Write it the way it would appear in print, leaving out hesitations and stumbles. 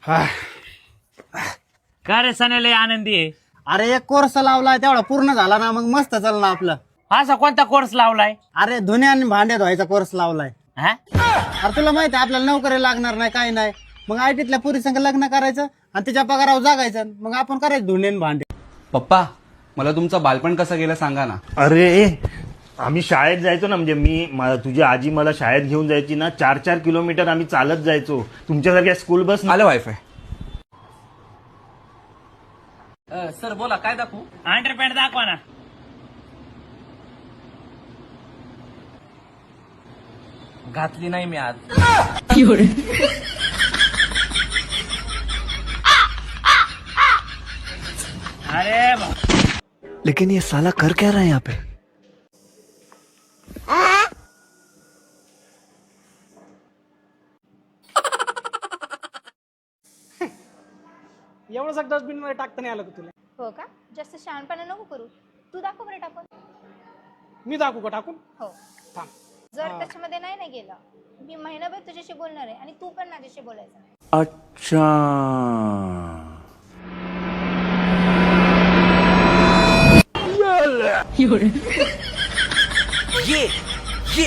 का रे सनेले आनंदी आहे? अरे एक कोर्स लावलाय तेवढा पूर्ण झाला ना मग मस्त चालला आपलं. असा कोणता कोर्स लावलाय? अरे धुण्या आणि भांडे धुवायचा कोर्स लावलाय. हा? अरे तुला माहिती आहे आपल्याला नोकरी लागणार नाही काही नाही. मग आयटीतल्या पुरी संग लग्न करायचं आणि तिच्या पगारावर जागायचं. मग आपण करायचं धुणे आणि भांडे. पप्पा मला तुमचं बालपण कसं गेलं सांगा ना. अरे आम्ही शाळेत जायचो ना, म्हणजे तुझी आजी मला शाळेत घेऊन जायची ना, 4-4 किलोमीटर आम्ही चालत जायचो. तुमच्यासारख्या स्कूल बस आलं वायफाय. सर बोला काय दाखवू? अंडरपॅन्ट दाखवा ना. घातली नाही मी आज. अरे लेकिन ये साला कर क्या रहा है यहाँ पे? एवढं डस्टबिन मध्ये टाकता नाही आलं का तुला? हो का? जास्त शहाणपणा नको करू. तू दाखव बरं टाकून. मी दाखवू का टाकून? हो. थांब. जर त्याच्यामध्ये नाही ना गेलं मी महिनाभर तुझ्याशी बोलणार आहे आणि तू पण माझ्याशी बोलायचं. अच्छा ये